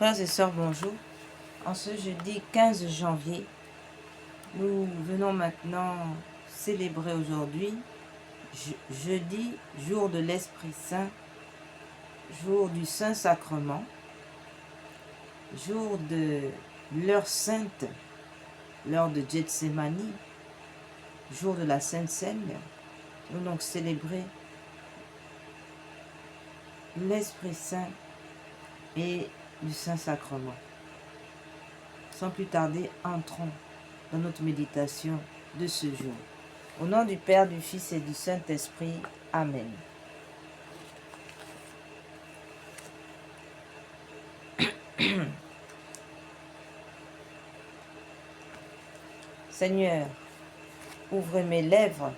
Frères et sœurs, bonjour. En ce jeudi 15 janvier, nous venons maintenant célébrer aujourd'hui, jeudi, jour de l'Esprit Saint, jour du Saint-Sacrement, jour de l'heure sainte, l'heure de Gethsémani, jour de la Sainte Seine. Nous allons donc célébrer l'Esprit Saint et du Saint-Sacrement. Sans plus tarder, entrons dans notre méditation de ce jour. Au nom du Père, du Fils et du Saint-Esprit. Amen. Seigneur, ouvre mes lèvres.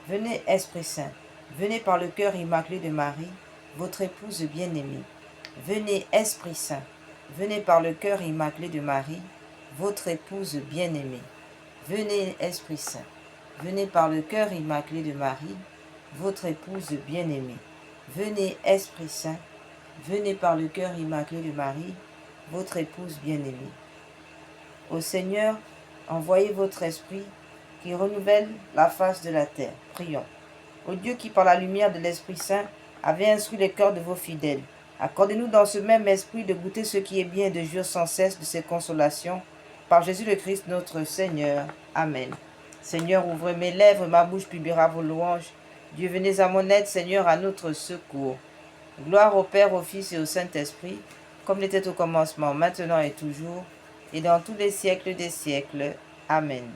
Venez, Esprit Saint, venez par le cœur immaculé de Marie, votre épouse bien-aimée. Venez, Esprit Saint, venez par le cœur immaculé de Marie, votre épouse bien-aimée. Venez, Esprit Saint, venez par le cœur immaculé de Marie, votre épouse bien-aimée. Venez, Esprit Saint, venez par le cœur immaculé de Marie, votre épouse bien-aimée. Ô Seigneur, envoyez votre Esprit qui renouvelle la face de la terre. Prions. Ô Dieu qui, par la lumière de l'Esprit Saint, avait instruit les cœurs de vos fidèles, accordez-nous dans ce même esprit de goûter ce qui est bien et de jouir sans cesse de ses consolations. Par Jésus le Christ notre Seigneur. Amen. Seigneur, ouvrez mes lèvres, ma bouche publiera vos louanges. Dieu, venez à mon aide, Seigneur, à notre secours. Gloire au Père, au Fils et au Saint-Esprit, comme il était au commencement, maintenant et toujours, et dans tous les siècles des siècles. Amen.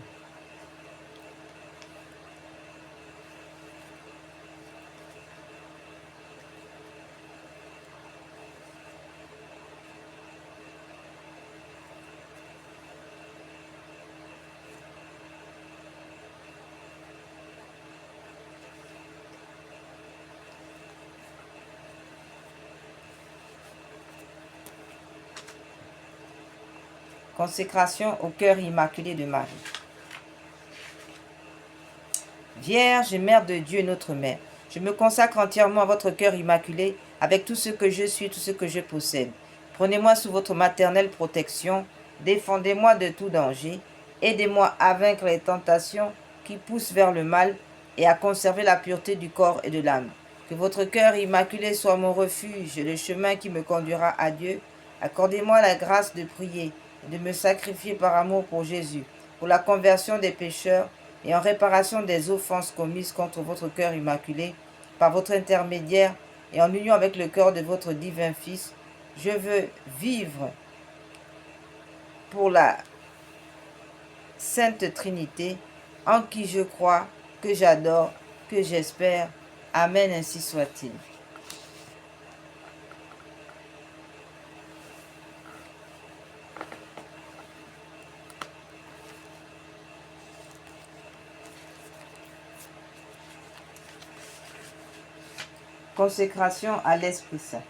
Consécration au cœur immaculé de Marie. Vierge et Mère de Dieu, notre Mère, je me consacre entièrement à votre cœur immaculé, avec tout ce que je suis, tout ce que je possède. Prenez-moi sous votre maternelle protection, défendez-moi de tout danger, aidez-moi à vaincre les tentations qui poussent vers le mal et à conserver la pureté du corps et de l'âme. Que votre cœur immaculé soit mon refuge, le chemin qui me conduira à Dieu. Accordez-moi la grâce de prier et de me sacrifier par amour pour Jésus, pour la conversion des pécheurs et en réparation des offenses commises contre votre cœur immaculé, par votre intermédiaire et en union avec le cœur de votre divin Fils. Je veux vivre pour la Sainte Trinité, en qui je crois, que j'adore, que j'espère. Amen, ainsi soit-il. Consécration à l'Esprit Saint.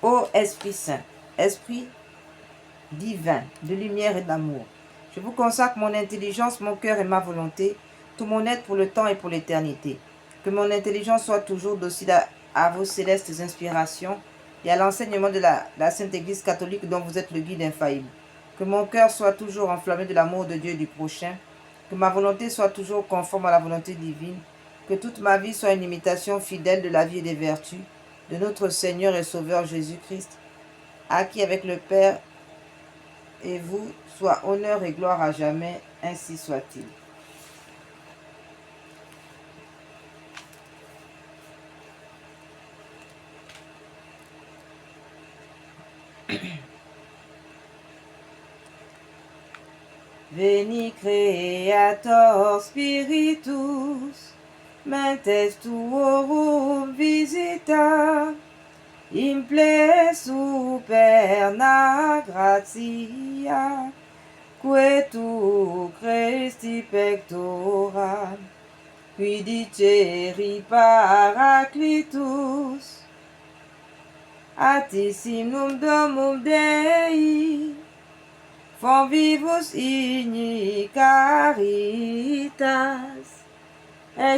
Ô Esprit Saint, Esprit divin, de lumière et d'amour, je vous consacre mon intelligence, mon cœur et ma volonté, tout mon être pour le temps et pour l'éternité. Que mon intelligence soit toujours docile à vos célestes inspirations et à l'enseignement de la Sainte Église catholique dont vous êtes le guide infaillible. Que mon cœur soit toujours enflammé de l'amour de Dieu et du prochain. Que ma volonté soit toujours conforme à la volonté divine. Que toute ma vie soit une imitation fidèle de la vie et des vertus de notre Seigneur et Sauveur Jésus-Christ, à qui avec le Père et vous soit honneur et gloire à jamais, ainsi soit-il. Veni Creator Spiritus, mentes tuorum visita, imple superna gratia, que tu Christi pectora, Quidiceri Paraclitus, Atissimum Domum Dei, Fonvivus igni caritas,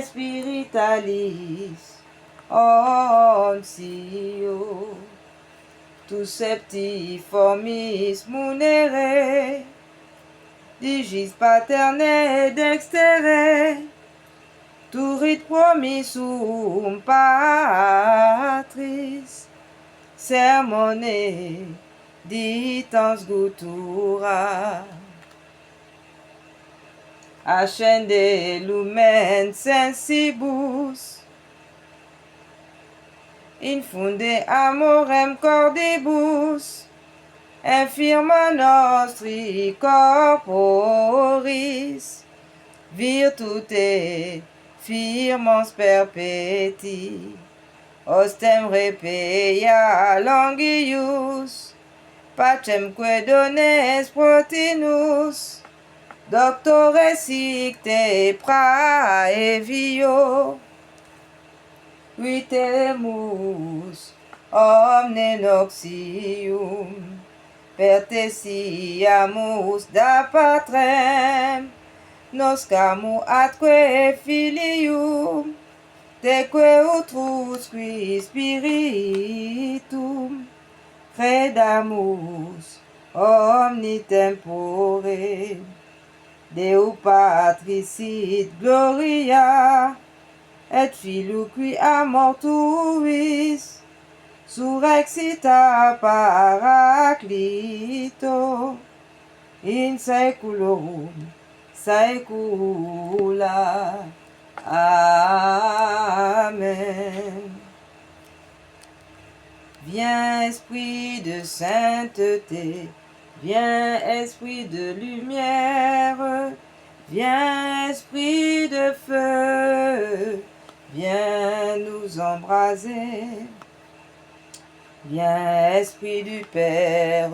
Spiritualis Onsio, Tu septiformis munere, Digis paterne dextere, Turit promissum Patris, Sermone ditans gutura. Ascende lumen sensibus, Infunde amorem cordibus, Infirma nostri corporis, Virtute firmans perpeti, Ostem repeia longius, Pacemque dones protinus, Doctore sicte praevio, Vitemus omne noxium, Pertesiamus da patrem, Noscamu atque filium, Teque utrusque spiritum, Credamus omni tempore, Deo Patris sit gloria, et Filii qui amor tuis, surrexita Paraclito, in saeculorum saecula. Amen. Viens Esprit de sainteté, viens Esprit de lumière, viens Esprit de feu, viens nous embraser. Viens Esprit du Père,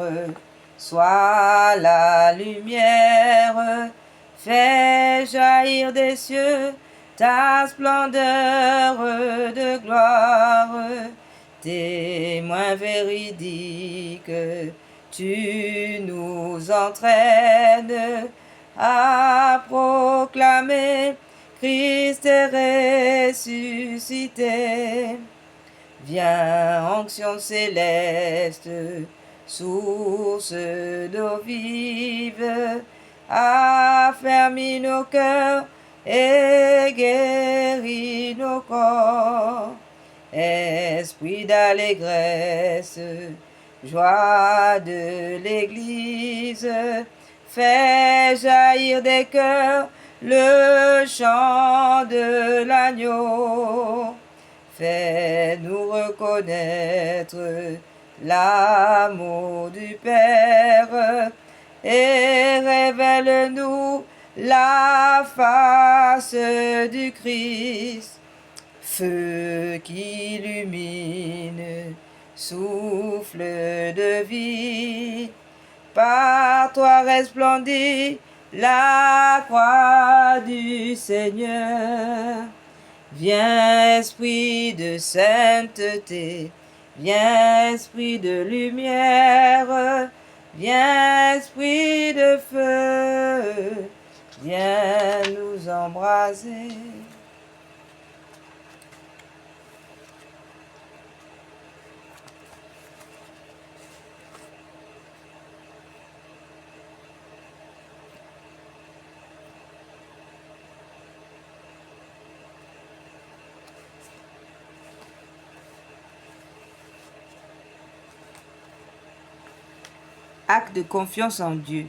sois la lumière, fais jaillir des cieux ta splendeur de gloire, témoin véridique, tu nous entraînes à proclamer Christ est ressuscité. Viens, onction céleste, source d'eau vive, affermis nos cœurs et guéris nos corps. Esprit d'allégresse, joie de l'Église, fais jaillir des cœurs le chant de l'agneau. Fais-nous reconnaître l'amour du Père et révèle-nous la face du Christ. Feu qui illumine, souffle de vie, par toi resplendit la croix du Seigneur. Viens Esprit de sainteté, viens Esprit de lumière, viens Esprit de feu, viens nous embraser. Acte de confiance en Dieu,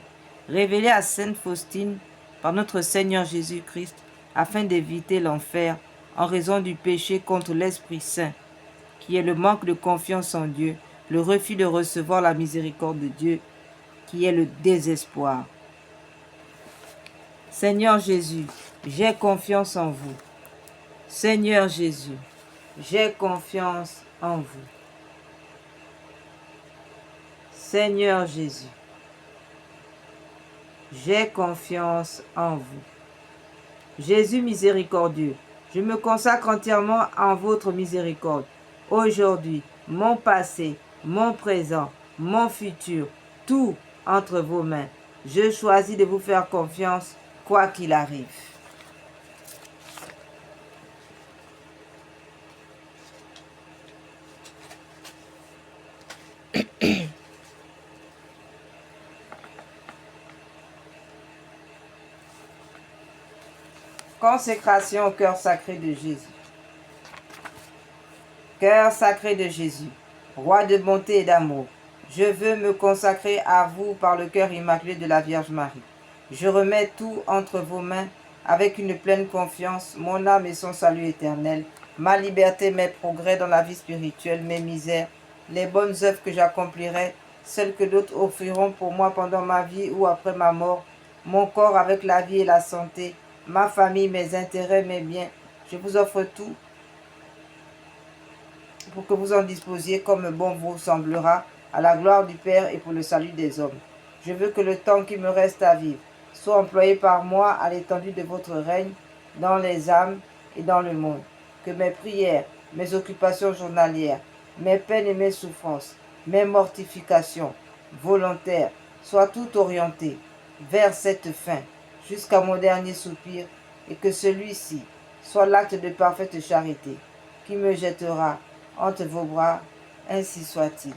révélé à Sainte Faustine par notre Seigneur Jésus-Christ, afin d'éviter l'enfer en raison du péché contre l'Esprit Saint, qui est le manque de confiance en Dieu, le refus de recevoir la miséricorde de Dieu, qui est le désespoir. Seigneur Jésus, j'ai confiance en vous. Seigneur Jésus, j'ai confiance en vous. Seigneur Jésus, j'ai confiance en vous. Jésus miséricordieux, Je me consacre entièrement en votre miséricorde. Aujourd'hui, mon passé, mon présent, mon futur, tout entre vos mains. Je choisis de vous faire confiance, quoi qu'il arrive. Consécration au cœur sacré de Jésus. Cœur sacré de Jésus, roi de bonté et d'amour, je veux me consacrer à vous par le cœur immaculé de la Vierge Marie. Je remets tout entre vos mains avec une pleine confiance, mon âme et son salut éternel, ma liberté, mes progrès dans la vie spirituelle, mes misères, les bonnes œuvres que j'accomplirai, celles que d'autres offriront pour moi pendant ma vie ou après ma mort, mon corps avec la vie et la santé, ma famille, mes intérêts, mes biens. Je vous offre tout pour que vous en disposiez comme bon vous semblera, à la gloire du Père et pour le salut des hommes. Je veux que le temps qui me reste à vivre soit employé par moi à l'étendue de votre règne, dans les âmes et dans le monde. Que mes prières, mes occupations journalières, mes peines et mes souffrances, mes mortifications volontaires soient toutes orientées vers cette fin, jusqu'à mon dernier soupir, et que celui-ci soit l'acte de parfaite charité qui me jettera entre vos bras, ainsi soit-il.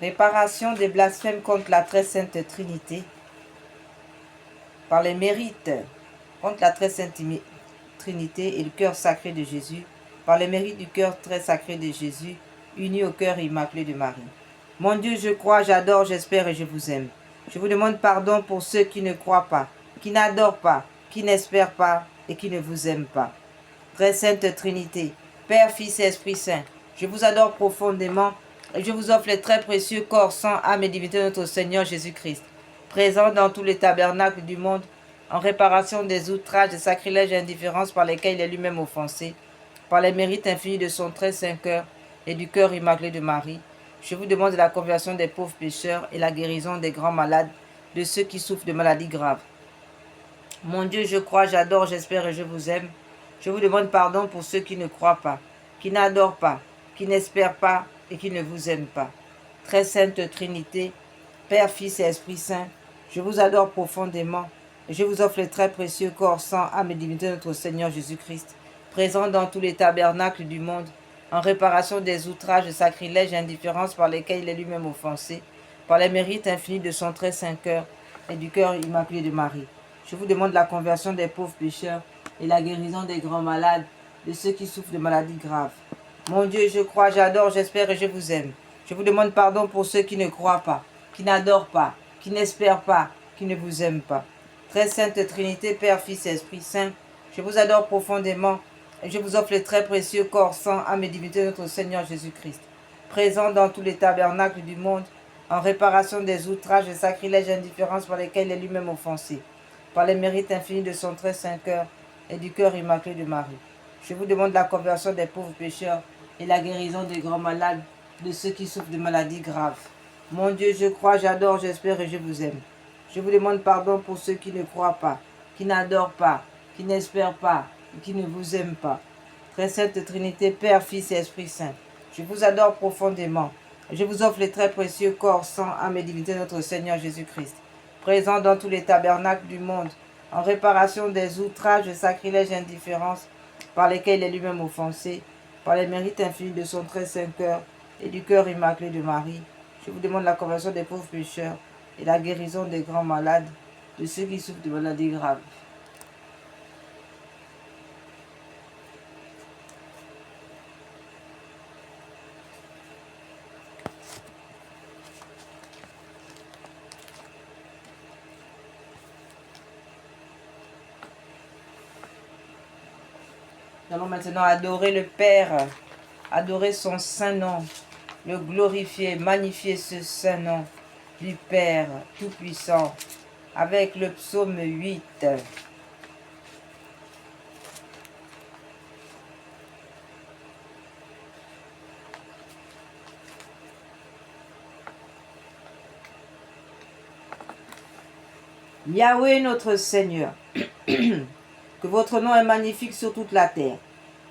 Réparation des blasphèmes contre la très sainte Trinité par les mérites contre la très sainte Trinité et le cœur sacré de Jésus, par les mérites du cœur très sacré de Jésus, uni au cœur immaculé de Marie. Mon Dieu, je crois, j'adore, j'espère et je vous aime. Je vous demande pardon pour ceux qui ne croient pas, qui n'adorent pas, qui n'espèrent pas et qui ne vous aiment pas. Très sainte Trinité, Père, Fils et Esprit Saint, je vous adore profondément et je vous offre les très précieux corps, sang, âme et divinité de notre Seigneur Jésus-Christ, présent dans tous les tabernacles du monde, en réparation des outrages, des sacrilèges et indifférences par lesquels il est lui-même offensé, par les mérites infinis de son très saint cœur et du cœur immaculé de Marie. Je vous demande la conversion des pauvres pécheurs et la guérison des grands malades, de ceux qui souffrent de maladies graves. Mon Dieu, je crois, j'adore, j'espère et je vous aime. Je vous demande pardon pour ceux qui ne croient pas, qui n'adorent pas, qui n'espèrent pas et qui ne vous aiment pas. Très sainte Trinité, Père, Fils et Esprit Saint, je vous adore profondément et je vous offre les très précieux corps, sang, âme et divinité de notre Seigneur Jésus-Christ, présent dans tous les tabernacles du monde, en réparation des outrages, sacrilèges et indifférences par lesquels il est lui-même offensé, par les mérites infinis de son très saint cœur et du cœur immaculé de Marie. Je vous demande la conversion des pauvres pécheurs et la guérison des grands malades, de ceux qui souffrent de maladies graves. Mon Dieu, je crois, j'adore, j'espère et je vous aime. Je vous demande pardon pour ceux qui ne croient pas, qui n'adorent pas, qui n'espèrent pas, qui ne vous aiment pas. Très sainte Trinité, Père, Fils et Esprit Saint, je vous adore profondément et je vous offre les très précieux corps, sang, âme et divinité de notre Seigneur Jésus-Christ, présent dans tous les tabernacles du monde, en réparation des outrages, des sacrilèges et indifférences par lesquels il est lui-même offensé, par les mérites infinis de son très saint cœur et du cœur immaculé de Marie. Je vous demande la conversion des pauvres pécheurs et la guérison des grands malades, de ceux qui souffrent de maladies graves. Mon Dieu, je crois, j'adore, j'espère et je vous aime. Je vous demande pardon pour ceux qui ne croient pas, qui n'adorent pas, qui n'espèrent pas et qui ne vous aiment pas. Très sainte Trinité, Père, Fils et Esprit Saint, je vous adore profondément et je vous offre les très précieux corps, sang, âme et divinité de notre Seigneur Jésus-Christ, présent dans tous les tabernacles du monde, en réparation des outrages, sacrilèges et indifférences par lesquels il est lui-même offensé, par les mérites infinis de son très saint cœur et du cœur immaculé de Marie. Je vous demande la conversion des pauvres pécheurs et la guérison des grands malades, de ceux qui souffrent de maladies graves. Nous allons maintenant adorer le Père, adorer son saint nom, le glorifier, magnifier ce saint nom du Père Tout-Puissant, avec le psaume 8. Yahweh notre Seigneur, que votre nom est magnifique sur toute la terre.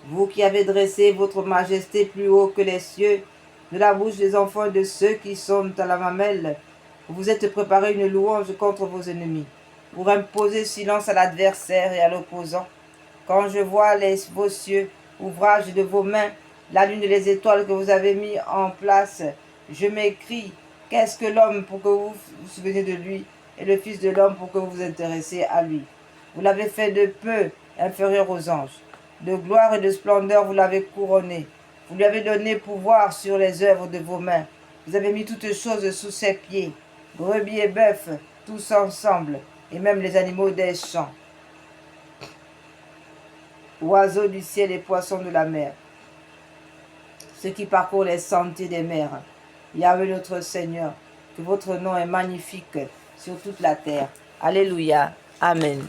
Vous qui avez dressé votre majesté plus haut que les cieux, de la bouche des enfants et de ceux qui sont à la mamelle, vous vous êtes préparé une louange contre vos ennemis, pour imposer silence à l'adversaire et à l'opposant. Quand je vois vos cieux, ouvrage de vos mains, la lune et les étoiles que vous avez mis en place, je m'écrie, qu'est-ce que l'homme pour que vous vous souveniez de lui, et le Fils de l'homme pour que vous vous intéressiez à lui. Vous l'avez fait de peu inférieur aux anges. De gloire et de splendeur, vous l'avez couronné. Vous lui avez donné pouvoir sur les œuvres de vos mains. Vous avez mis toutes choses sous ses pieds, brebis et bœufs, tous ensemble, et même les animaux des champs, oiseaux du ciel et poissons de la mer, ceux qui parcourent les sentiers des mers. Yahweh notre Seigneur, que votre nom est magnifique sur toute la terre. Alléluia. Amen.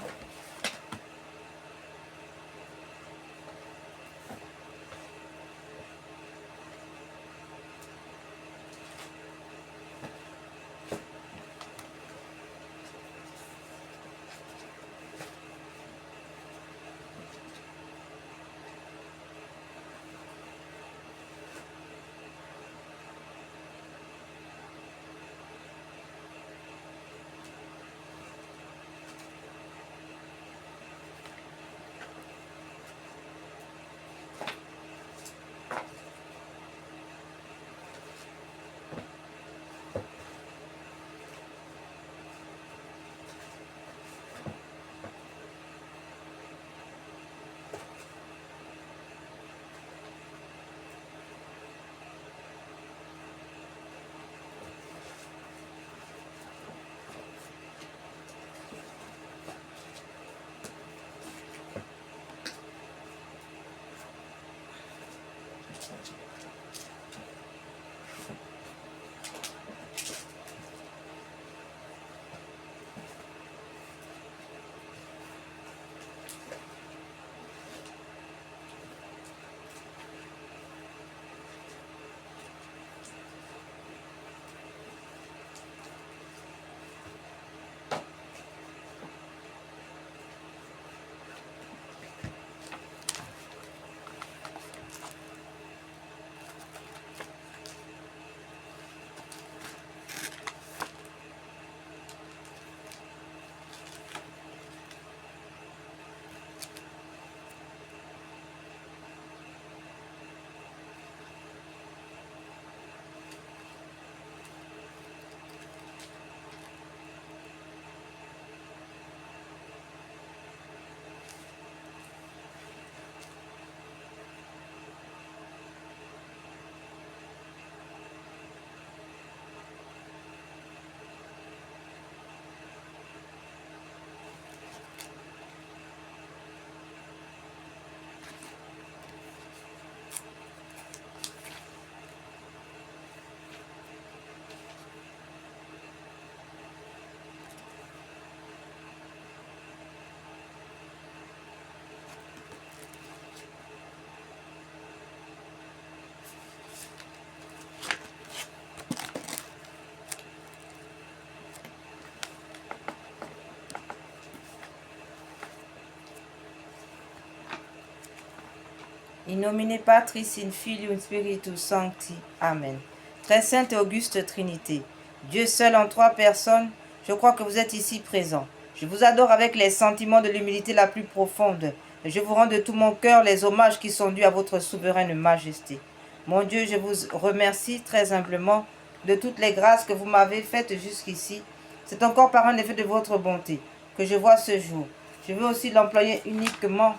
In nomine Patris, in Filio, in Spiritus Sancti. Amen. Très sainte et auguste Trinité, Dieu seul en trois personnes, je crois que vous êtes ici présents. Je vous adore avec les sentiments de l'humilité la plus profonde. Je vous rends de tout mon cœur les hommages qui sont dus à votre souveraine majesté. Mon Dieu, je vous remercie très humblement de toutes les grâces que vous m'avez faites jusqu'ici. C'est encore par un effet de votre bonté que je vois ce jour. Je veux aussi l'employer uniquement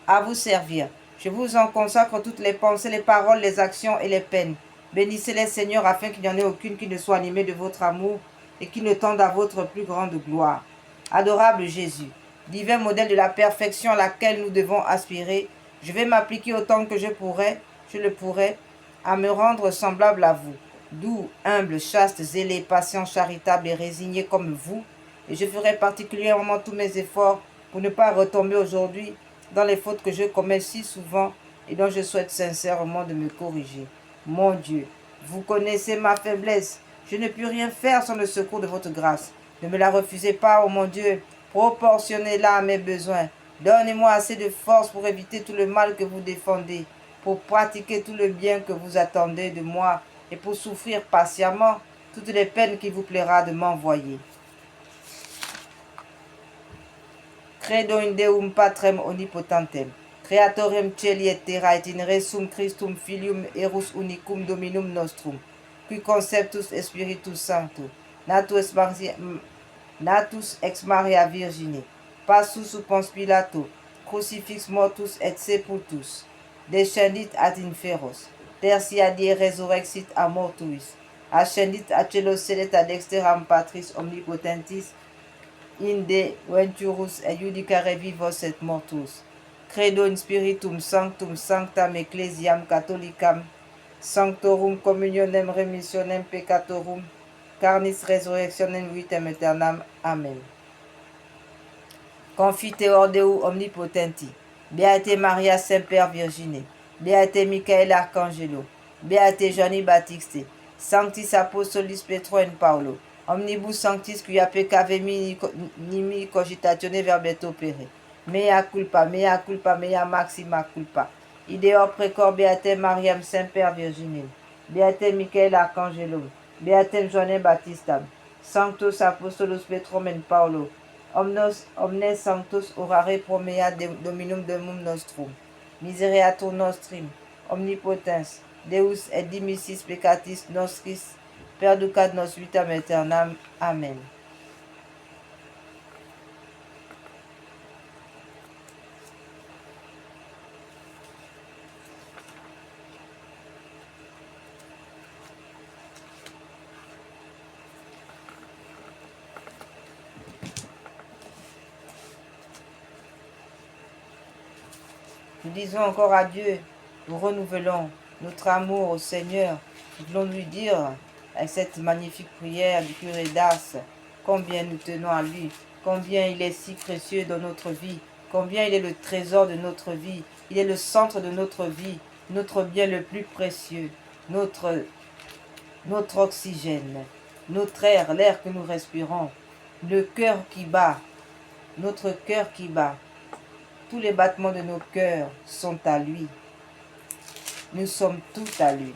à vous servir. Je vous en consacre toutes les pensées, les paroles, les actions et les peines. Bénissez-les, Seigneur, afin qu'il n'y en ait aucune qui ne soit animée de votre amour et qui ne tende à votre plus grande gloire. Adorable Jésus, divin modèle de la perfection à laquelle nous devons aspirer, je vais m'appliquer autant que je le pourrai, à me rendre semblable à vous, doux, humble, chaste, zélé, patient, charitable et résigné comme vous, et je ferai particulièrement tous mes efforts pour ne pas retomber aujourd'hui dans les fautes que je commets si souvent et dont je souhaite sincèrement de me corriger. Mon Dieu, vous connaissez ma faiblesse, je ne puis rien faire sans le secours de votre grâce. Ne me la refusez pas, oh mon Dieu, proportionnez-la à mes besoins. Donnez-moi assez de force pour éviter tout le mal que vous défendez, pour pratiquer tout le bien que vous attendez de moi et pour souffrir patiemment toutes les peines qu'il vous plaira de m'envoyer. Credo in Deum Patrem Omnipotentem, Creatorem Celi et Terra et in Resum Christum Filium Erus Unicum Dominum Nostrum, qui conceptus Spiritus Sancto, natus ex Maria Virgine, passus sub Ponce Pilato, crucifix mortus et sepultus, descendit ad inferos, tertia die resurrexit a mortuis, ascendit a celos sedet ad exteram Patris omnipotentis, in de venturus et judicare vivos et mortus. Credo in Spiritum Sanctum Sanctam Ecclesiam Catholicam, Sanctorum Communionem Remissionem Peccatorum, Carnis Resurrectionem Vitam Aeternam. Amen. Confiteor Deo Omnipotenti, Beate Maria Semper Virgine, Beate Michael Arcangelo, Beate Gianni Battiste, Sanctis Apostolis Petro et Paulo, Omnibus Sanctis quia peccavemi nimi cogitatione verbet opere, mea culpa, mea maxima culpa. Ideor precor Beate Mariam Semper Virgine, Beate Michael Arcangelo, Beatem Gianni Baptistam, Sanctus Apostolus Petrum et Paulo, omnes sanctus orare pro mea Dominum Domum nostrum, misereatur nostrum, omnipotens, Deus et dimissis peccatis nostris, perducat nos vitam aeternam. Amen. Nous disons encore adieu, nous renouvelons notre amour au Seigneur. Nous voulons lui dire, avec cette magnifique prière du curé d'Ars, combien nous tenons à lui, combien il est si précieux dans notre vie, combien il est le trésor de notre vie, il est le centre de notre vie, notre bien le plus précieux, notre oxygène, notre air, l'air que nous respirons, le cœur qui bat, notre cœur qui bat. Tous les battements de nos cœurs sont à lui. Nous sommes tout à lui.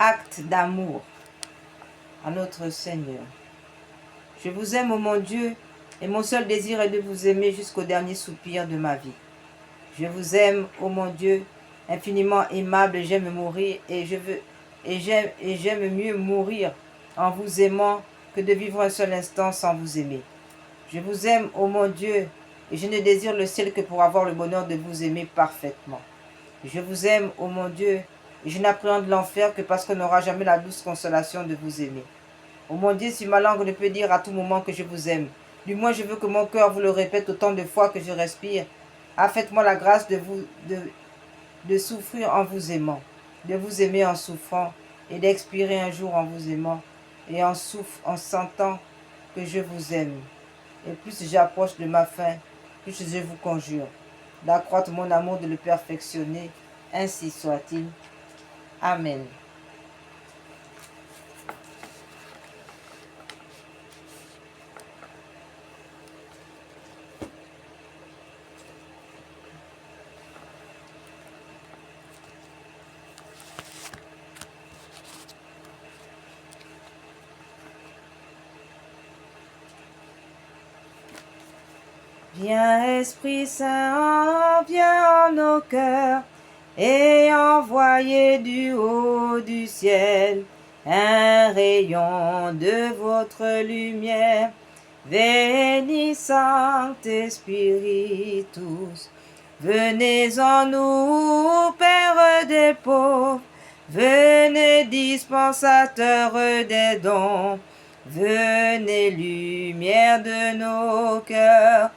Acte d'amour à notre Seigneur. Je vous aime, ô mon Dieu, et mon seul désir est de vous aimer jusqu'au dernier soupir de ma vie. Je vous aime, ô mon Dieu, infiniment aimable, j'aime mourir et j'aime mieux mourir en vous aimant que de vivre un seul instant sans vous aimer. Je vous aime, ô mon Dieu, et je ne désire le ciel que pour avoir le bonheur de vous aimer parfaitement. Je vous aime, ô mon Dieu, et je n'appréhende l'enfer que parce qu'on n'aura jamais la douce consolation de vous aimer. Ô mon Dieu, si ma langue ne peut dire à tout moment que je vous aime, du moins je veux que mon cœur vous le répète autant de fois que je respire. Ah, faites-moi la grâce de souffrir en vous aimant, de vous aimer en souffrant, et d'expirer un jour en vous aimant, et en sentant que je vous aime. Et plus j'approche de ma fin, plus je vous conjure d'accroître mon amour, de le perfectionner, ainsi soit-il. Amen. Viens Esprit Saint, viens en nos cœurs, et envoyez du haut du ciel un rayon de votre lumière. Venez Sancte Spiritus, venez en nous, Père des pauvres, venez dispensateur des dons, venez lumière de nos cœurs.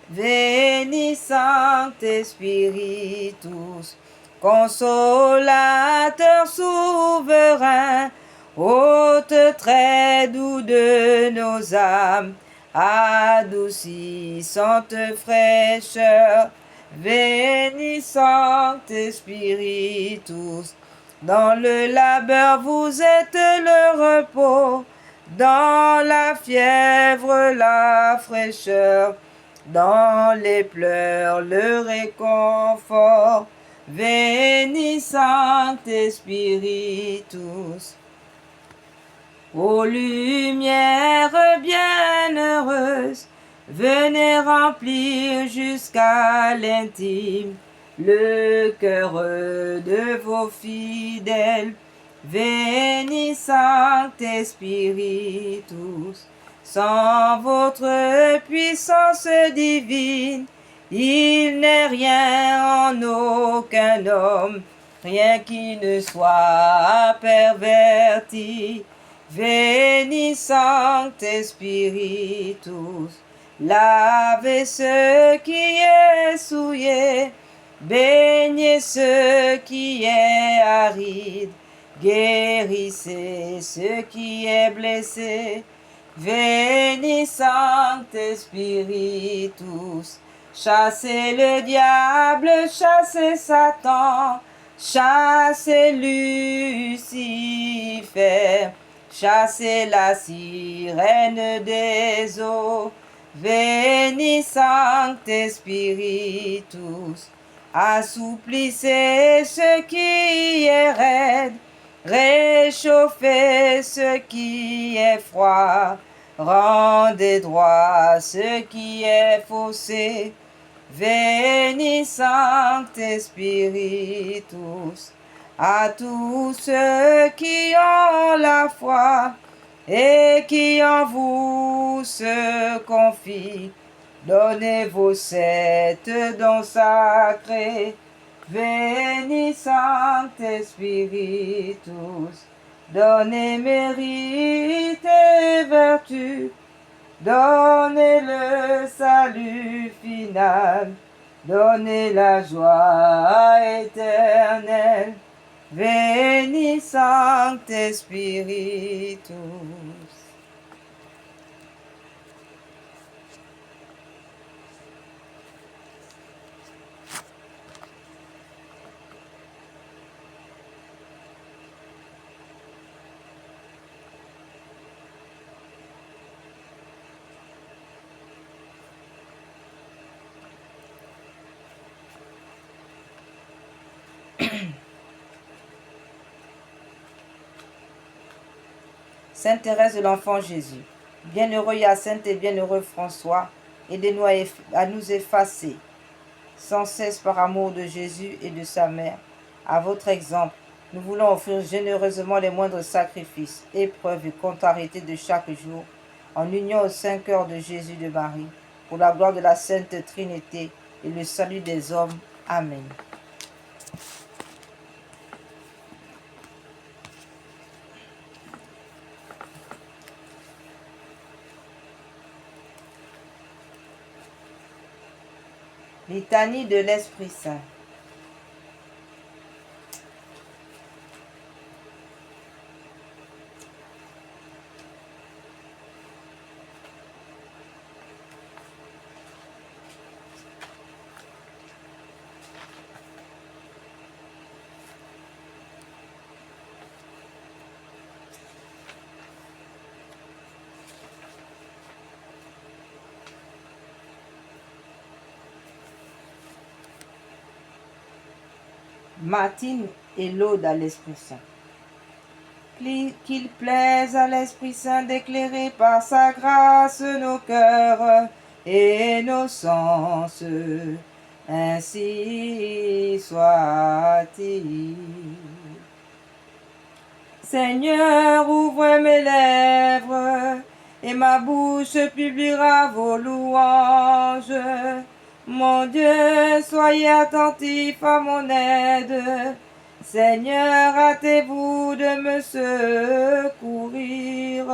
Veni Sancte Spiritus, consolateur souverain, hôte très doux de nos âmes, adoucissante fraîcheur. Veni Sancte Spiritus, dans le labeur vous êtes le repos, dans la fièvre la fraîcheur, dans les pleurs le réconfort. Veni Sancte Spiritus. Ô lumière bienheureuse, venez remplir jusqu'à l'intime le cœur de vos fidèles. Veni Sancte Spiritus. Sans votre puissance divine, il n'est rien en aucun homme, rien qui ne soit perverti. Veni Sancte Spiritus, lavez ce qui est souillé, baignez ce qui est aride, guérissez ce qui est blessé. Veni Sancte Spiritus, chassez le diable, chassez Satan, chassez Lucifer, chassez la sirène des eaux. Veni Sancte Spiritus, assouplissez ce qui est raide, réchauffez ce qui est froid, rendez droit ce qui est faussé. Veni Sancte Spiritus, à tous ceux qui ont la foi et qui en vous se confient, donnez vos 7 dons sacrés. Veni Sancte Spiritus, donnez mérite et vertu, donnez le salut final, donnez la joie éternelle. Veni Sancte Spiritus. Sainte Thérèse de l'Enfant Jésus, bienheureux Hyacinthe et bienheureux François, aidez-nous à nous effacer sans cesse par amour de Jésus et de sa mère, à votre exemple, Nous voulons offrir généreusement les moindres sacrifices, épreuves et contrariétés de chaque jour, en union au Saint-Cœur de Jésus de Marie, pour la gloire de la Sainte Trinité et le salut des hommes. Amen. Litanie de l'Esprit Saint. Matine et l'Aude à l'Esprit Saint. Qu'il plaise à l'Esprit Saint d'éclairer par sa grâce nos cœurs et nos sens. Ainsi soit-il. Seigneur, ouvre mes lèvres, et ma bouche publiera vos louanges. Mon Dieu, soyez attentif à mon aide. Seigneur, hâtez-vous de me secourir.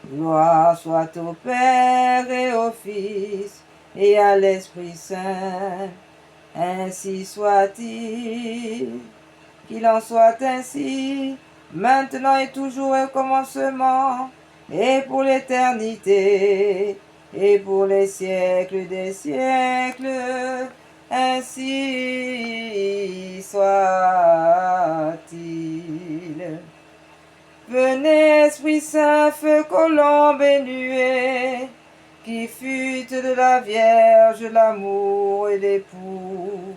Gloire soit au Père et au Fils et à l'Esprit Saint. Ainsi soit-il. Qu'il en soit ainsi, maintenant et toujours et au commencement, et pour l'éternité, et pour les siècles des siècles. Ainsi soit-il. Venez, Esprit Saint, feu, colombe et nuée, qui fûtes de la Vierge l'amour et l'époux.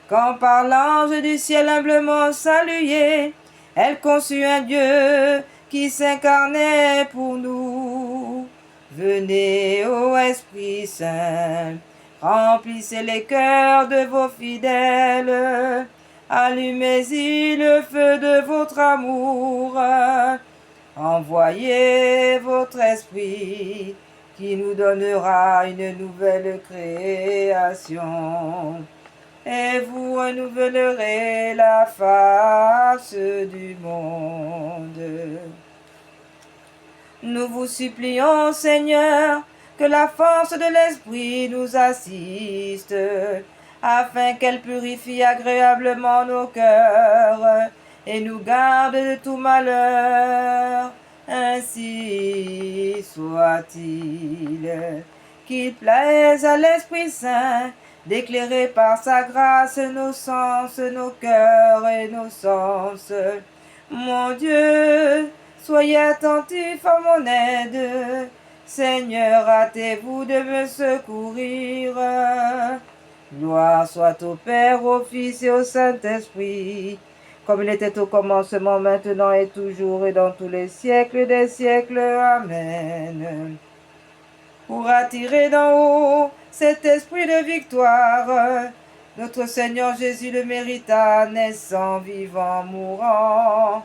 Quand par l'ange du ciel humblement salué, elle conçut un Dieu qui s'incarnait pour nous. Venez, ô Esprit Saint, remplissez les cœurs de vos fidèles, allumez-y le feu de votre amour, envoyez votre esprit qui nous donnera une nouvelle création. Et vous renouvellerez la face du monde. Nous vous supplions, Seigneur, que la force de l'Esprit nous assiste, afin qu'elle purifie agréablement nos cœurs et nous garde de tout malheur. Ainsi soit-il. Qu'il plaise à l'Esprit Saint d'éclairer par sa grâce nos sens, nos cœurs et nos sens. Mon Dieu, soyez attentif à mon aide. Seigneur, hâtez-vous de me secourir. Gloire soit au Père, au Fils et au Saint-Esprit, comme il était au commencement, maintenant et toujours et dans tous les siècles des siècles. Amen. Pour attirer d'en haut cet esprit de victoire, notre Seigneur Jésus le mérita, naissant, vivant, mourant.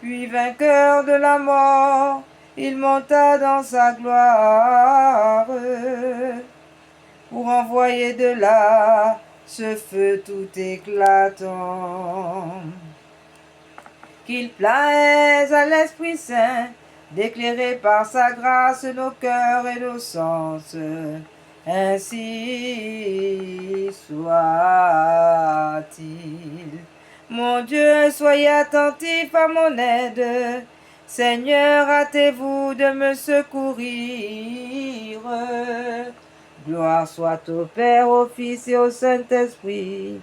Puis vainqueur de la mort, il monta dans sa gloire, pour envoyer de là ce feu tout éclatant. Qu'il plaise à l'Esprit Saint d'éclairer par sa grâce nos cœurs et nos sens. Ainsi soit-il. Mon Dieu, soyez attentif à mon aide. Seigneur, hâtez-vous de me secourir. Gloire soit au Père, au Fils et au Saint-Esprit,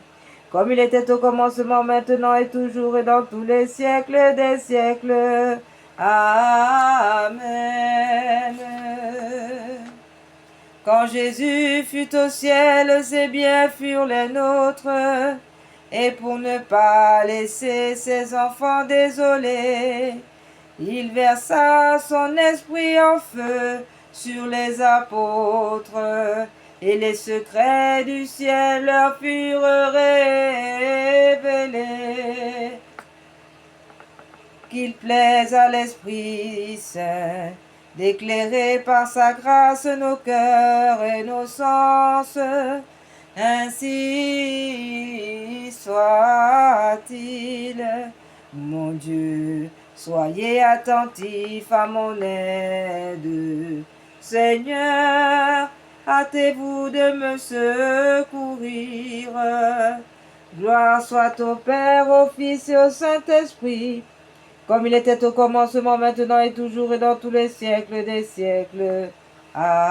comme il était au commencement, maintenant et toujours et dans tous les siècles des siècles. Amen. Quand Jésus fut au ciel, ses biens furent les nôtres, et pour ne pas laisser ses enfants désolés, il versa son esprit en feu sur les apôtres, et les secrets du ciel leur furent révélés. qu'il plaise à l'Esprit Saint d'éclairer par sa grâce nos cœurs et nos sens. Ainsi soit-il. Mon Dieu, soyez attentifs à mon aide. Seigneur, hâtez-vous de me secourir. Gloire soit au Père, au Fils et au Saint-Esprit, comme il était au commencement, maintenant et toujours et dans tous les siècles des siècles. Amen.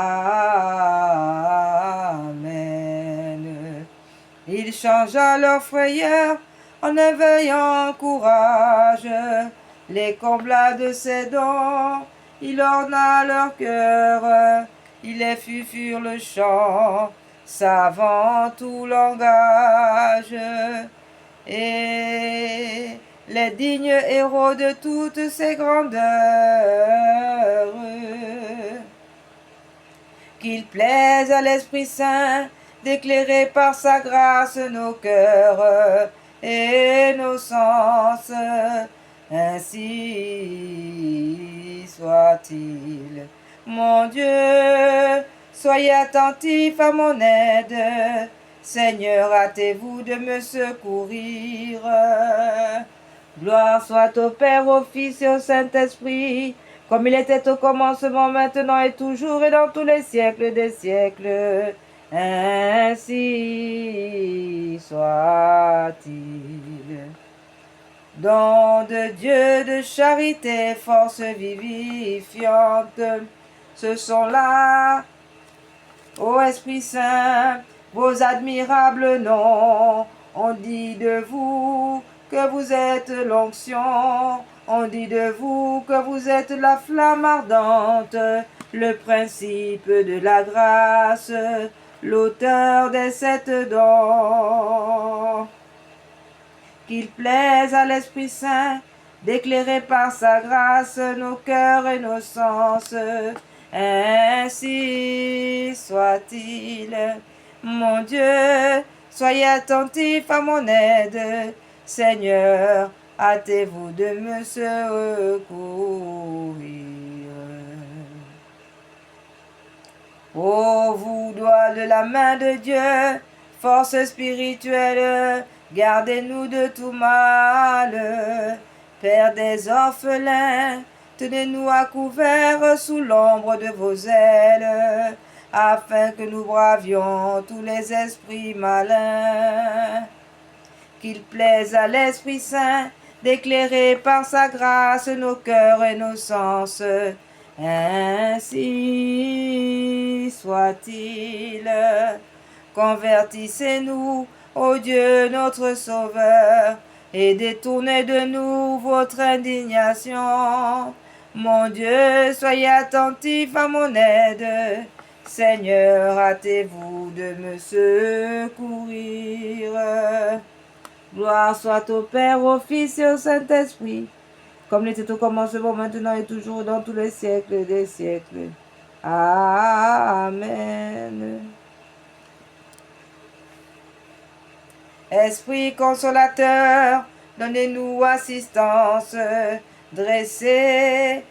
Il changea leur frayeur en éveillant courage, les combla de ses dons, il orna leur cœur, il les fut sur le champ, savant tout langage, et les dignes héros de toutes ces grandeurs. Qu'il plaise à l'Esprit Saint d'éclairer par sa grâce nos cœurs et nos sens. Ainsi soit-il. Mon Dieu, soyez attentifs à mon aide. Seigneur, hâtez-vous de me secourir. Gloire soit au Père, au Fils et au Saint-Esprit, comme il était au commencement, maintenant et toujours et dans tous les siècles des siècles. Ainsi soit-il. Don de Dieu, de charité, force vivifiante, ce sont là, ô Esprit Saint, vos admirables noms. On dit de vous que vous êtes l'onction, on dit de vous que vous êtes la flamme ardente, le principe de la grâce, l'auteur des 7 dons. Qu'il plaise à l'Esprit Saint d'éclairer par sa grâce nos cœurs et nos sens. Ainsi soit-il. Mon Dieu, soyez attentifs à mon aide. Seigneur, hâtez-vous de me secourir. Ô vous, doigts de la main de Dieu, force spirituelle, gardez-nous de tout mal. Père des orphelins, tenez-nous à couvert sous l'ombre de vos ailes, afin que nous bravions tous les esprits malins. Qu'il plaise à l'Esprit Saint d'éclairer par sa grâce nos cœurs et nos sens. Ainsi soit-il. Convertissez-nous, ô Dieu notre Sauveur, et détournez de nous votre indignation. Mon Dieu, soyez attentifs à mon aide. Seigneur, hâtez-vous de me secourir. Gloire soit au Père, au Fils et au Saint-Esprit, comme il était au commencement, maintenant et toujours, dans tous les siècles des siècles. Amen. Esprit consolateur, donnez-nous assistance, dressez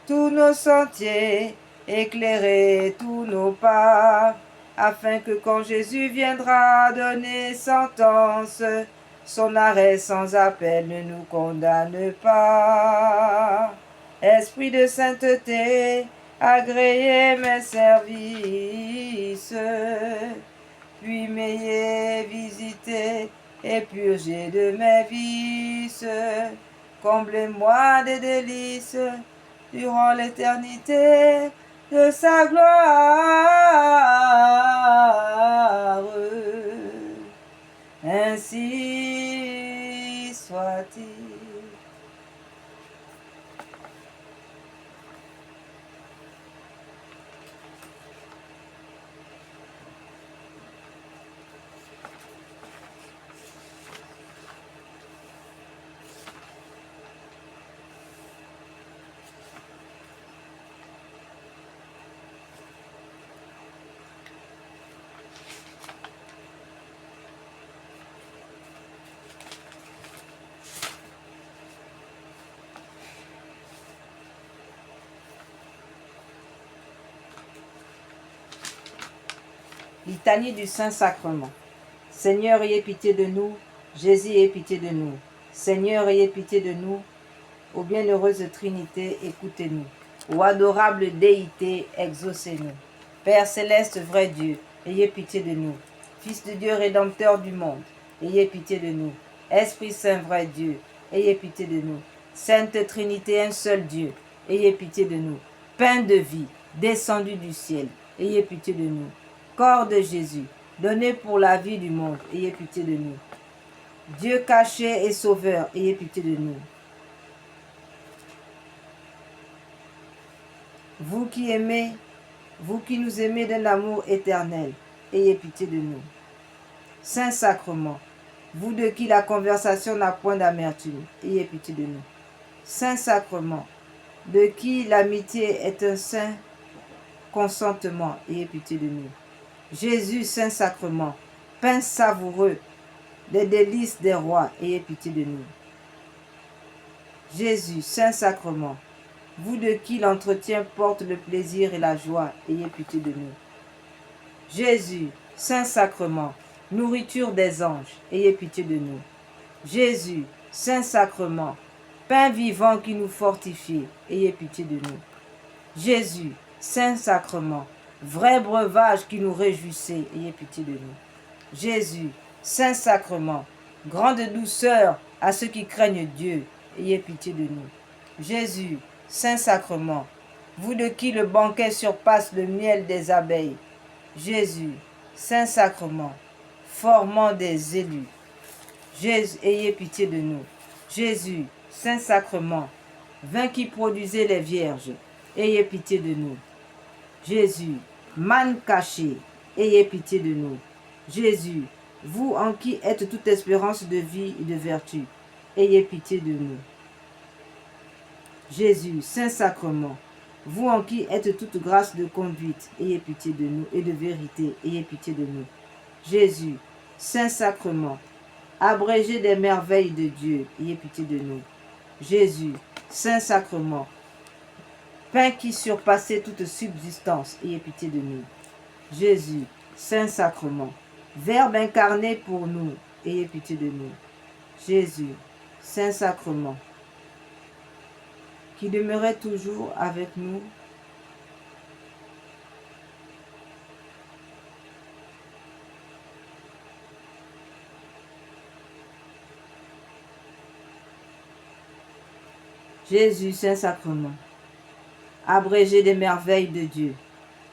tous nos sentiers, éclairez tous nos pas, afin que quand Jésus viendra donner sentence, son arrêt sans appel ne nous condamne pas. Esprit de sainteté, agréez mes services, puis m'ayez visité et purgé de mes vices. Comblez-moi des délices durant l'éternité de sa gloire. Ainsi soit-il. Litanie du Saint-Sacrement. Seigneur, ayez pitié de nous. Jésus, ayez pitié de nous. Seigneur, ayez pitié de nous. Ô bienheureuse Trinité, écoutez-nous. Ô adorable Déité, exaucez-nous. Père céleste, vrai Dieu, ayez pitié de nous. Fils de Dieu, rédempteur du monde, ayez pitié de nous. Esprit Saint, vrai Dieu, ayez pitié de nous. Sainte Trinité, un seul Dieu, ayez pitié de nous. Pain de vie, descendu du ciel, ayez pitié de nous. Corps de Jésus, donné pour la vie du monde, ayez pitié de nous. Dieu caché et sauveur, ayez pitié de nous. Vous qui aimez, vous qui nous aimez d'un amour éternel, ayez pitié de nous. Saint-Sacrement, vous de qui la conversation n'a point d'amertume, ayez pitié de nous. Saint-Sacrement, de qui l'amitié est un saint consentement, ayez pitié de nous. Jésus, Saint-Sacrement, pain savoureux, des délices des rois, ayez pitié de nous. Jésus, Saint-Sacrement, vous de qui l'entretien porte le plaisir et la joie, ayez pitié de nous. Jésus, Saint-Sacrement, nourriture des anges, ayez pitié de nous. Jésus, Saint-Sacrement, pain vivant qui nous fortifie, ayez pitié de nous. Jésus, Saint-Sacrement, vrai breuvage qui nous réjouissait, ayez pitié de nous. Jésus, Saint-Sacrement, grande douceur à ceux qui craignent Dieu, ayez pitié de nous. Jésus, Saint-Sacrement, vous de qui le banquet surpasse le miel des abeilles. Jésus, Saint-Sacrement, formant des élus. Jésus, ayez pitié de nous. Jésus, Saint-Sacrement, vin qui produisait les vierges, ayez pitié de nous. Jésus, manne cachée, ayez pitié de nous. Jésus, vous en qui êtes toute espérance de vie et de vertu, ayez pitié de nous. Jésus, Saint-Sacrement, vous en qui êtes toute grâce de conduite, ayez pitié de nous, et de vérité, ayez pitié de nous. Jésus, Saint-Sacrement, abrégé des merveilles de Dieu, ayez pitié de nous. Jésus, Saint-Sacrement, pain qui surpassait toute subsistance, ayez pitié de nous. Jésus, Saint-Sacrement, Verbe incarné pour nous, ayez pitié de nous. Jésus, Saint-Sacrement, qui demeurait toujours avec nous, Jésus, Saint-Sacrement, abrégé des merveilles de Dieu.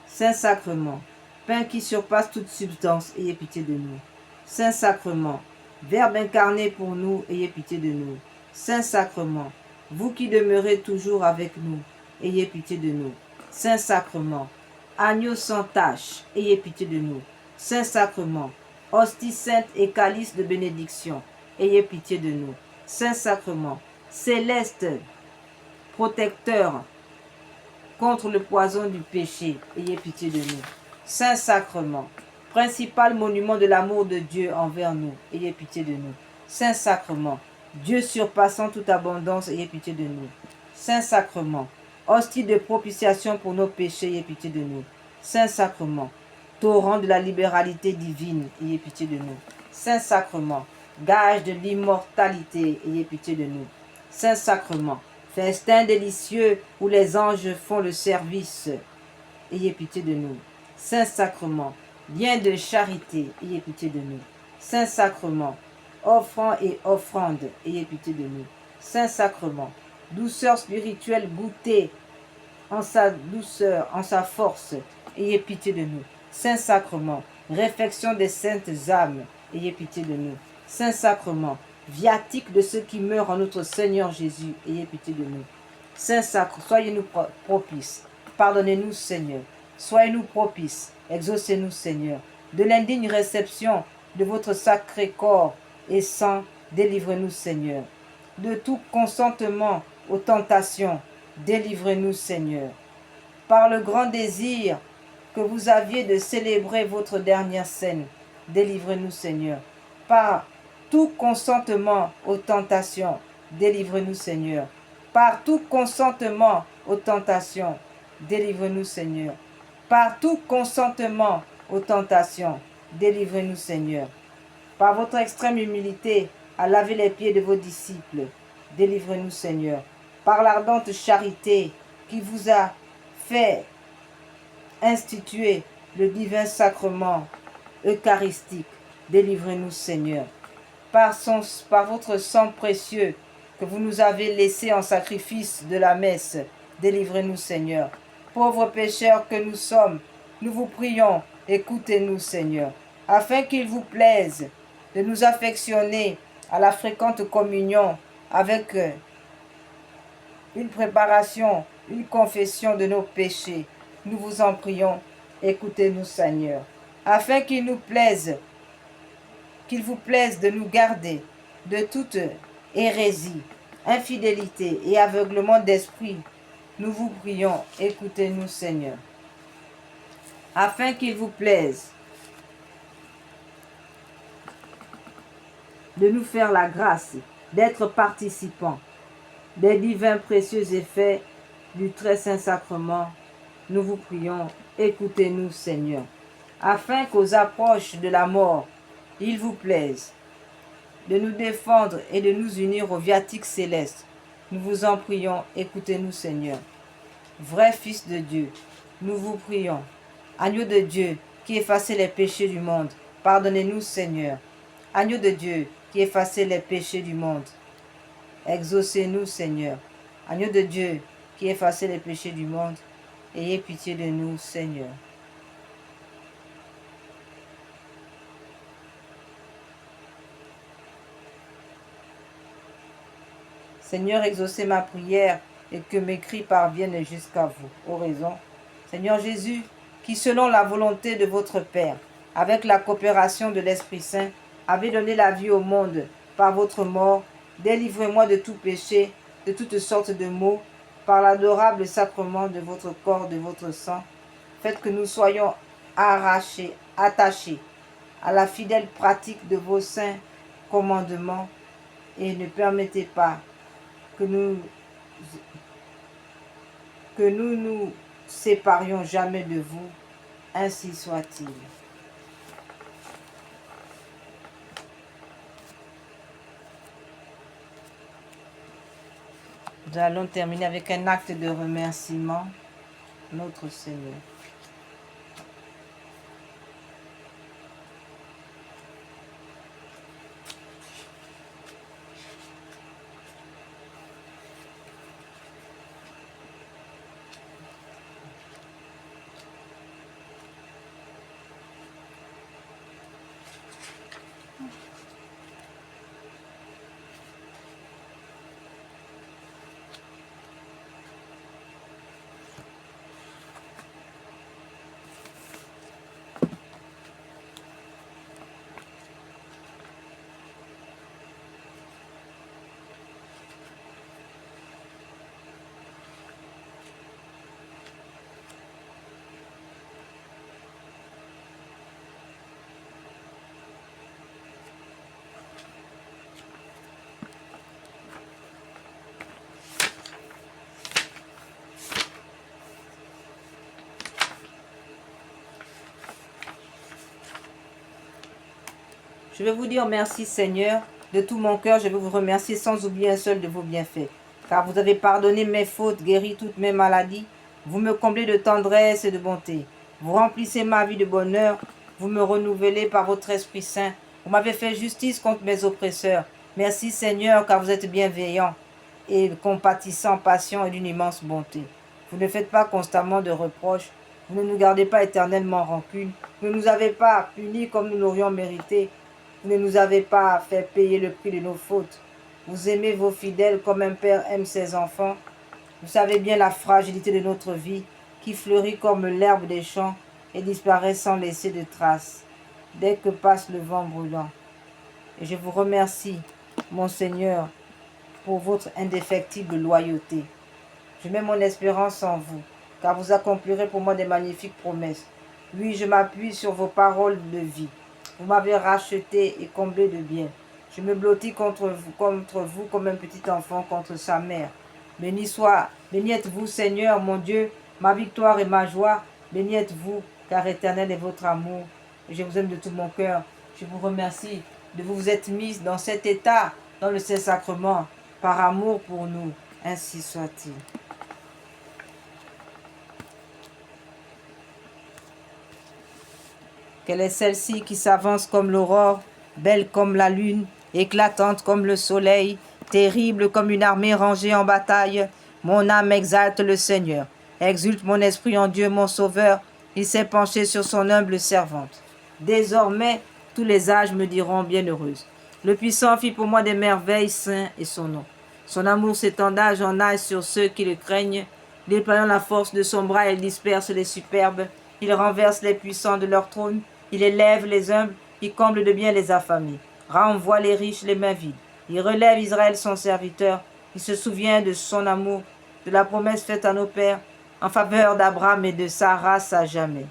Saint-Sacrement, pain qui surpasse toute substance, ayez pitié de nous. Saint-Sacrement, Verbe incarné pour nous, ayez pitié de nous. Saint-Sacrement, vous qui demeurez toujours avec nous, ayez pitié de nous. Saint-Sacrement, agneau sans tache, ayez pitié de nous. Saint-Sacrement, hostie sainte et calice de bénédiction, ayez pitié de nous. Saint-Sacrement, céleste protecteur contre le poison du péché, ayez pitié de nous. Saint-Sacrement, principal monument de l'amour de Dieu envers nous, ayez pitié de nous. Saint-Sacrement, Dieu surpassant toute abondance, ayez pitié de nous. Saint-Sacrement, hostie de propitiation pour nos péchés, ayez pitié de nous. Saint-Sacrement, torrent de la libéralité divine, ayez pitié de nous. Saint-Sacrement, gage de l'immortalité, ayez pitié de nous. Saint-Sacrement, festin délicieux où les anges font le service, ayez pitié de nous. Saint-Sacrement, lien de charité, ayez pitié de nous. Saint-Sacrement, offrant et offrande, ayez pitié de nous. Saint-Sacrement, douceur spirituelle goûtée en sa douceur, en sa force, ayez pitié de nous. Saint-Sacrement, réflexion des saintes âmes, ayez pitié de nous. Saint-Sacrement, viatique de ceux qui meurent en notre Seigneur Jésus, ayez pitié de nous. Saint-Sacre, soyez-nous propices, pardonnez-nous Seigneur, soyez-nous propices, exaucez-nous Seigneur, de l'indigne réception de votre sacré corps et sang, délivrez-nous Seigneur. De tout consentement aux tentations, délivrez-nous Seigneur. Par le grand désir que vous aviez de célébrer votre dernière scène, délivrez-nous Seigneur. Par tout consentement aux tentations, délivrez-nous Seigneur. Par tout consentement aux tentations, délivrez-nous Seigneur. Par tout consentement aux tentations. Délivrez-nous, Seigneur. Par votre extrême humilité, à laver les pieds de vos disciples. Délivrez-nous, Seigneur. Par l'ardente charité qui vous a fait instituer le divin sacrement eucharistique. Délivrez-nous, Seigneur. Par votre sang précieux que vous nous avez laissé en sacrifice de la messe, délivrez-nous, Seigneur. Pauvres pécheurs que nous sommes, nous vous prions, écoutez-nous, Seigneur, afin qu'il vous plaise de nous affectionner à la fréquente communion avec une préparation, une confession de nos péchés. Nous vous en prions, écoutez-nous, Seigneur, afin qu'il vous plaise de nous garder de toute hérésie, infidélité et aveuglement d'esprit. Nous vous prions, écoutez-nous, Seigneur, afin qu'il vous plaise de nous faire la grâce d'être participants des divins précieux effets du très saint sacrement. Nous vous prions, écoutez-nous, Seigneur, afin qu'aux approches de la mort, il vous plaise de nous défendre et de nous unir au viatique céleste. Nous vous en prions, écoutez-nous, Seigneur. Vrai Fils de Dieu, nous vous prions. Agneau de Dieu qui effacez les péchés du monde, pardonnez-nous, Seigneur. Agneau de Dieu qui effacez les péchés du monde, exaucez-nous, Seigneur. Agneau de Dieu qui effacez les péchés du monde, ayez pitié de nous, Seigneur. Seigneur, exaucez ma prière et que mes cris parviennent jusqu'à vous. Oraison. Seigneur Jésus, qui selon la volonté de votre Père, avec la coopération de l'Esprit Saint, avez donné la vie au monde par votre mort, délivrez-moi de tout péché, de toutes sortes de maux, par l'adorable sacrement de votre corps, de votre sang. Faites que nous soyons attachés à la fidèle pratique de vos saints commandements et ne permettez pas que nous nous séparions jamais de vous, ainsi soit-il. Nous allons terminer avec un acte de remerciement, notre Seigneur. Je vais vous dire merci, Seigneur, de tout mon cœur. Je vais vous remercier sans oublier un seul de vos bienfaits. Car vous avez pardonné mes fautes, guéri toutes mes maladies. Vous me comblez de tendresse et de bonté. Vous remplissez ma vie de bonheur. Vous me renouvelez par votre Esprit Saint. Vous m'avez fait justice contre mes oppresseurs. Merci, Seigneur, car vous êtes bienveillant et compatissant, patient et d'une immense bonté. Vous ne faites pas constamment de reproches. Vous ne nous gardez pas éternellement rancune. Vous ne nous avez pas punis comme nous l'aurions mérité. Vous ne nous avez pas fait payer le prix de nos fautes. Vous aimez vos fidèles comme un père aime ses enfants. Vous savez bien la fragilité de notre vie qui fleurit comme l'herbe des champs et disparaît sans laisser de traces dès que passe le vent brûlant. Et je vous remercie, mon Seigneur, pour votre indéfectible loyauté. Je mets mon espérance en vous, car vous accomplirez pour moi des magnifiques promesses. Oui, je m'appuie sur vos paroles de vie. Vous m'avez racheté et comblé de bien. Je me blottis contre vous comme un petit enfant contre sa mère. Béni êtes-vous, Seigneur, mon Dieu, ma victoire et ma joie. Béni êtes-vous, car éternel est votre amour. Je vous aime de tout mon cœur. Je vous remercie de vous être mis dans cet état, dans le Saint-Sacrement, par amour pour nous. Ainsi soit-il. Quelle est celle-ci qui s'avance comme l'aurore, belle comme la lune, éclatante comme le soleil, terrible comme une armée rangée en bataille? Mon âme exalte le Seigneur, exulte mon esprit en Dieu mon Sauveur. Il s'est penché sur son humble servante. Désormais, tous les âges me diront bienheureuse. Le puissant fit pour moi des merveilles, saint est son nom. Son amour s'étend d'âge en âge sur ceux qui le craignent. Déployant la force de son bras, il disperse les superbes. Il renverse les puissants de leur trône. Il élève les humbles, il comble de bien les affamés, renvoie les riches les mains vides. Il relève Israël son serviteur, il se souvient de son amour, de la promesse faite à nos pères, en faveur d'Abraham et de sa race à jamais.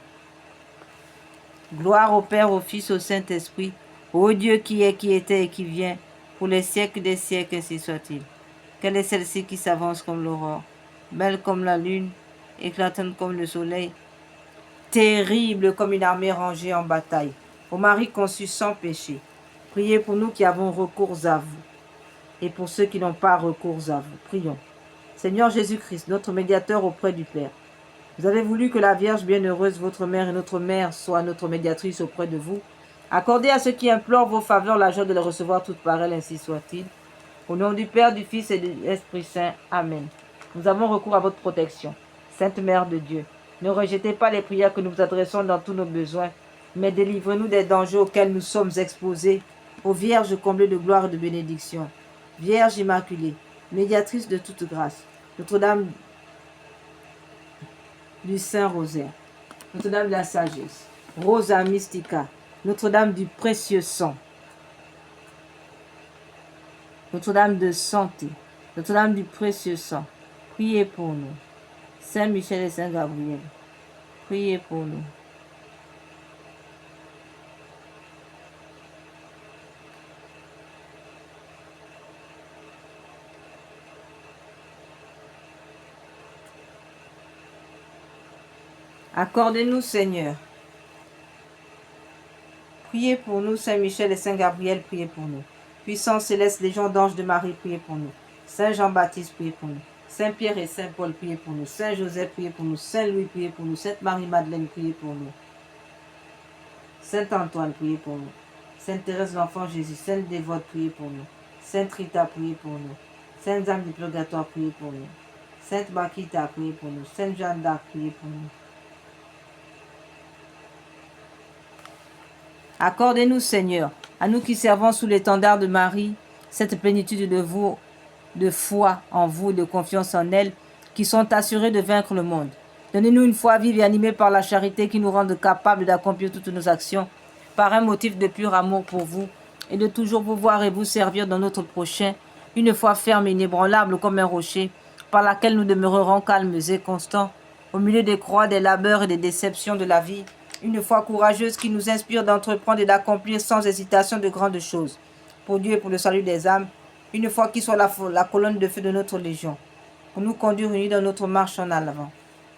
Gloire au Père, au Fils, au Saint-Esprit, ô Dieu qui est, qui était et qui vient, pour les siècles des siècles, ainsi soit-il. Quelle est celle-ci qui s'avance comme l'aurore, belle comme la lune, éclatante comme le soleil, terrible comme une armée rangée en bataille, ô Marie conçue sans péché, priez pour nous qui avons recours à vous, et pour ceux qui n'ont pas recours à vous. Prions. Seigneur Jésus-Christ, notre médiateur auprès du Père, vous avez voulu que la Vierge bienheureuse, votre mère et notre mère, soit notre médiatrice auprès de vous. Accordez à ceux qui implorent vos faveurs la joie de les recevoir toutes par elle, ainsi soit-il. Au nom du Père, du Fils et de l'Esprit Saint. Amen. Nous avons recours à votre protection. Sainte Mère de Dieu, ne rejetez pas les prières que nous vous adressons dans tous nos besoins, mais délivrez-nous des dangers auxquels nous sommes exposés. Ô Vierge comblée de gloire et de bénédiction, Vierge Immaculée, médiatrice de toute grâce, Notre-Dame du Saint-Rosaire, Notre-Dame de la Sagesse, Rosa Mystica, Notre-Dame du Précieux Sang, Notre-Dame de Santé, Notre-Dame du Précieux Sang, priez pour nous. Saint Michel et Saint Gabriel, priez pour nous. Accordez-nous, Seigneur. Priez pour nous, Saint Michel et Saint Gabriel, priez pour nous. Puissance céleste, légion d'anges de Marie, priez pour nous. Saint Jean-Baptiste, priez pour nous. Saint Pierre et Saint Paul, priez pour nous. Saint Joseph, priez pour nous. Saint Louis, priez pour nous. Sainte Marie-Madeleine, priez pour nous. Saint Antoine, priez pour nous. Sainte Thérèse l'Enfant Jésus, Sainte Dévote, priez pour nous. Sainte Rita, priez pour nous. Sainte âme du purgatoire, priez pour nous. Sainte Bakita, priez pour nous. Sainte Jeanne d'Arc, priez pour nous. Accordez-nous, Seigneur, à nous qui servons sous l'étendard de Marie, cette plénitude de vous, de foi en vous, de confiance en elle, qui sont assurés de vaincre le monde. Donnez-nous une foi vive et animée par la charité qui nous rende capables d'accomplir toutes nos actions par un motif de pur amour pour vous et de toujours vous voir et vous servir dans notre prochain, une foi ferme et inébranlable comme un rocher, par laquelle nous demeurerons calmes et constants au milieu des croix, des labeurs et des déceptions de la vie, une foi courageuse qui nous inspire d'entreprendre et d'accomplir sans hésitation de grandes choses, pour Dieu et pour le salut des âmes, une foi qui soit la colonne de feu de notre légion, pour nous conduire unis dans notre marche en avant,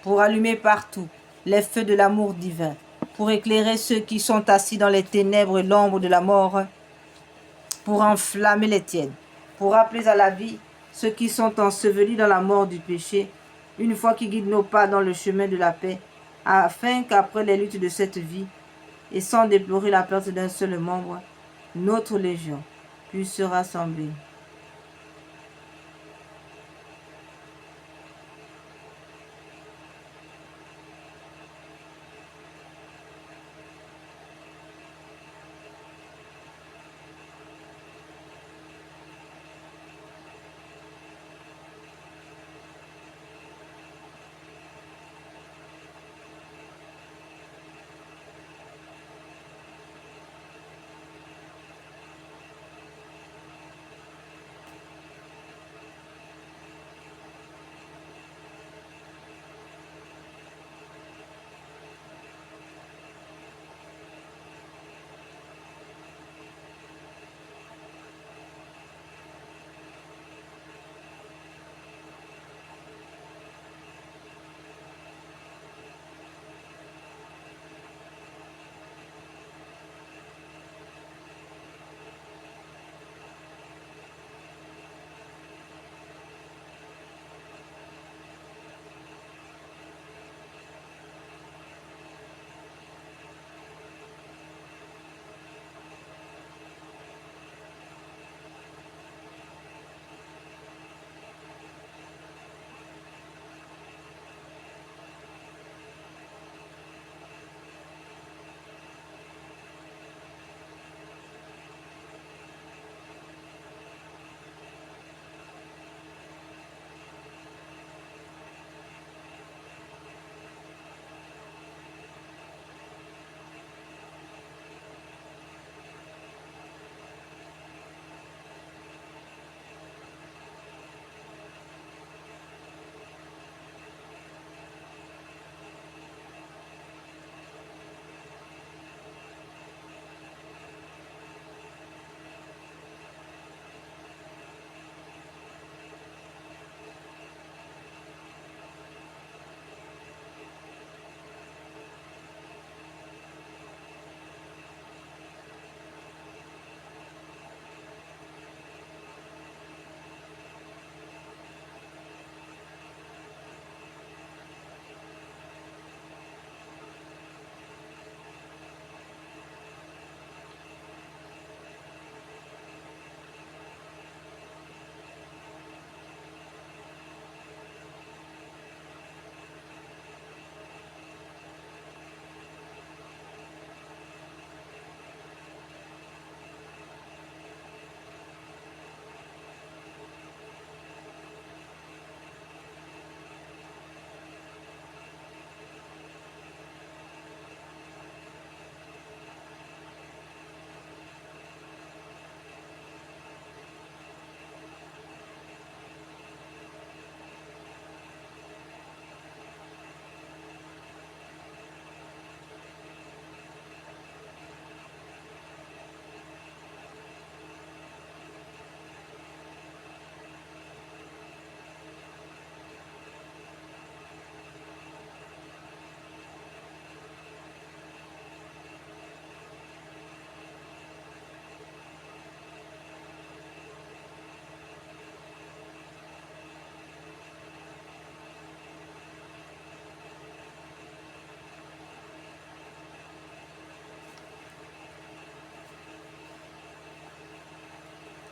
pour allumer partout les feux de l'amour divin, pour éclairer ceux qui sont assis dans les ténèbres et l'ombre de la mort, pour enflammer les tiennes, pour rappeler à la vie ceux qui sont ensevelis dans la mort du péché, une foi qui guide nos pas dans le chemin de la paix, afin qu'après les luttes de cette vie, et sans déplorer la perte d'un seul membre, notre légion puisse se rassembler.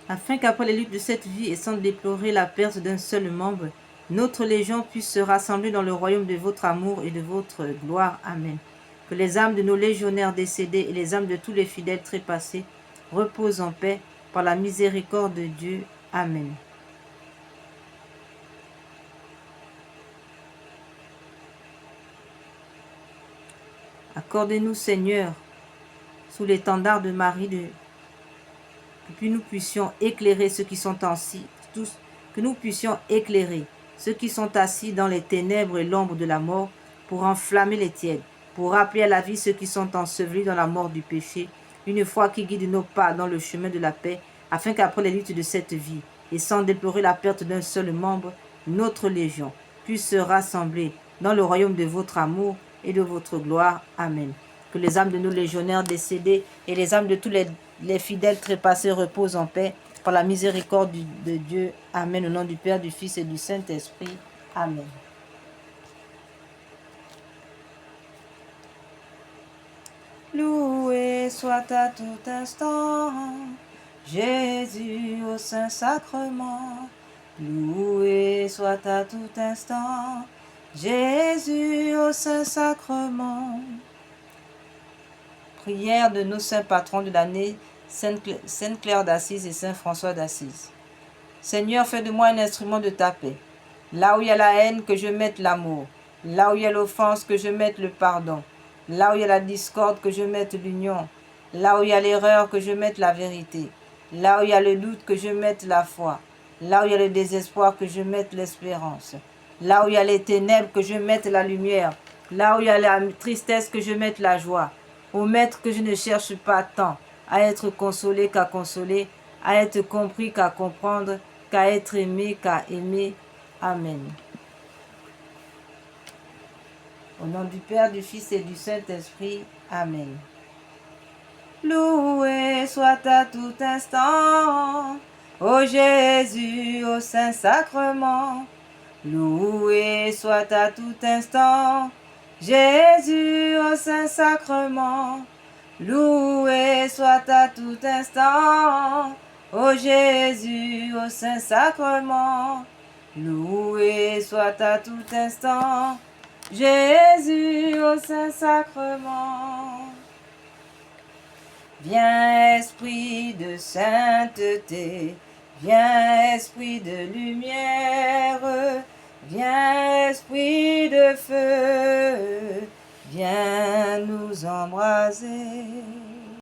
afin qu'après les luttes de cette vie et sans déplorer la perte d'un seul membre, notre Légion puisse se rassembler dans le royaume de votre amour et de votre gloire. Amen. Que les âmes de nos légionnaires décédés et les âmes de tous les fidèles trépassés reposent en paix par la miséricorde de Dieu. Amen. Accordez-nous, Seigneur, sous l'étendard de Marie, que nous puissions éclairer ceux qui sont assis, que nous puissions éclairer ceux qui sont assis dans les ténèbres et l'ombre de la mort, pour enflammer les tièdes, pour rappeler à la vie ceux qui sont ensevelis dans la mort du péché, une foi qui guide nos pas dans le chemin de la paix, afin qu'après les luttes de cette vie, et sans déplorer la perte d'un seul membre, notre Légion puisse se rassembler dans le royaume de votre amour et de votre gloire. Amen. Que les âmes de nos légionnaires décédés et les âmes de tous les fidèles trépassés reposent en paix par la miséricorde de Dieu. Amen. Au nom du Père, du Fils et du Saint-Esprit. Amen. Loué soit à tout instant Jésus au Saint-Sacrement. Loué soit à tout instant Jésus au Saint-Sacrement. Prière de nos saints patrons de l'année, Sainte Claire d'Assise et Saint François d'Assise. Seigneur, fais de moi un instrument de ta paix. Là où il y a la haine, que je mette l'amour. Là où il y a l'offense, que je mette le pardon. Là où il y a la discorde, que je mette l'union. Là où il y a l'erreur, que je mette la vérité. Là où il y a le doute, que je mette la foi. Là où il y a le désespoir, que je mette l'espérance. Là où il y a les ténèbres, que je mette la lumière. Là où il y a la tristesse, que je mette la joie. Ô Maître, que je ne cherche pas tant à être consolé qu'à consoler, à être compris qu'à comprendre, qu'à être aimé qu'à aimer. Amen. Au nom du Père, du Fils et du Saint-Esprit. Amen. Loué soit à tout instant, ô Jésus, au Saint-Sacrement. Loué soit à tout instant, Jésus, au Saint-Sacrement. Loué soit à tout instant, ô Jésus, au Saint-Sacrement. Loué soit à tout instant, Jésus, au Saint-Sacrement. Viens, Esprit de sainteté, viens, Esprit de lumière, viens, Esprit de feu, viens nous embraser.